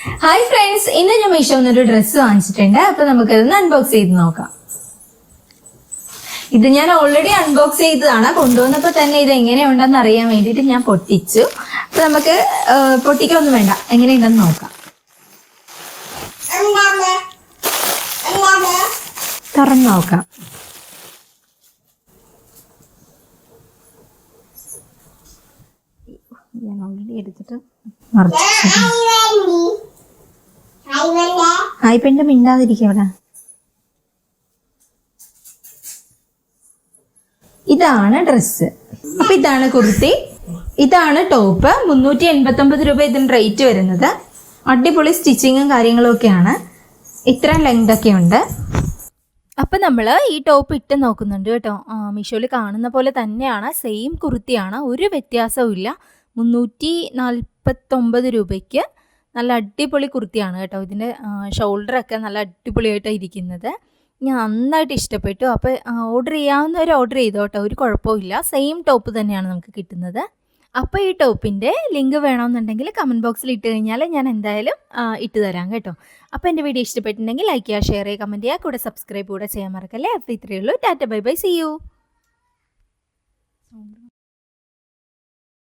Hi friends, ഇന്ന് ഞാൻ മീഷോന്ന് ഒരു ഡ്രസ്സ് വാങ്ങിച്ചിട്ടുണ്ട്. അപ്പൊ നമുക്കതൊന്ന് അൺബോക്സ് ചെയ്ത് നോക്കാം. ഇത് ഞാൻ ഓൾറെഡി അൺബോക്സ് ചെയ്തതാണ്. കൊണ്ടുവന്നപ്പോൾ തന്നെ ഇത് എങ്ങനെയുണ്ടെന്ന് അറിയാൻ വേണ്ടിയിട്ട് ഞാൻ പൊട്ടിച്ചു. അപ്പൊ നമുക്ക് പൊട്ടിക്കൊന്നും വേണ്ട, എങ്ങനെയുണ്ടെന്ന് നോക്കാം. തുറന്നു നോക്കാം. ഞാൻ ഓൾറെഡി എടുത്തിട്ട് മറിച്ചു. ഹായ് പെണ്ണ്, മിണ്ടാതിരിക്കുക അവിടെ. ഇതാണ് ഡ്രസ്സ്. അപ്പൊ ഇതാണ് കുർത്തി, ഇതാണ് ടോപ്പ്. 389 രൂപ ഇതിന് റേറ്റ് വരുന്നത്. അടിപൊളി സ്റ്റിച്ചിങ്ങും കാര്യങ്ങളും ഒക്കെയാണ്. ഇത്രയും ലെങ്ത് ഒക്കെ ഉണ്ട്. അപ്പം നമ്മൾ ഈ ടോപ്പ് ഇട്ട് നോക്കുന്നുണ്ട് കേട്ടോ. മീഷോയിൽ കാണുന്ന പോലെ തന്നെയാണ്, സെയിം കുർത്തിയാണ്, ഒരു വ്യത്യാസവും ഇല്ല. 349 രൂപയ്ക്ക് നല്ല അടിപൊളി കുർത്തിയാണ് കേട്ടോ. ഇതിൻ്റെ ഷോൾഡറൊക്കെ നല്ല അടിപൊളിയായിട്ടാണ് ഇരിക്കുന്നത്. ഞാൻ നന്നായിട്ട് ഇഷ്ടപ്പെട്ടു. അപ്പോൾ ഓർഡർ ചെയ്യാവുന്നവർ ഓർഡർ ചെയ്തോ കേട്ടോ, ഒരു കുഴപ്പമില്ല. സെയിം ടോപ്പ് തന്നെയാണ് നമുക്ക് കിട്ടുന്നത്. അപ്പോൾ ഈ ടോപ്പിൻ്റെ ലിങ്ക് വേണമെന്നുണ്ടെങ്കിൽ കമൻറ്റ് ബോക്സിൽ ഇട്ട് കഴിഞ്ഞാൽ ഞാൻ എന്തായാലും ഇട്ട് തരാം കേട്ടോ. അപ്പോൾ എൻ്റെ വീഡിയോ ഇഷ്ടപ്പെട്ടിട്ടുണ്ടെങ്കിൽ ലൈക്ക് ചെയ്യുക, ഷെയർ ചെയ്യുക, കമൻറ്റ് ചെയ്യുക, കൂടെ സബ്സ്ക്രൈബ് കൂടെ ചെയ്യാൻ മറക്കല്ലേ. അപ്പോൾ ഇത്രയേ ഉള്ളൂ. Tata bye bye, see U.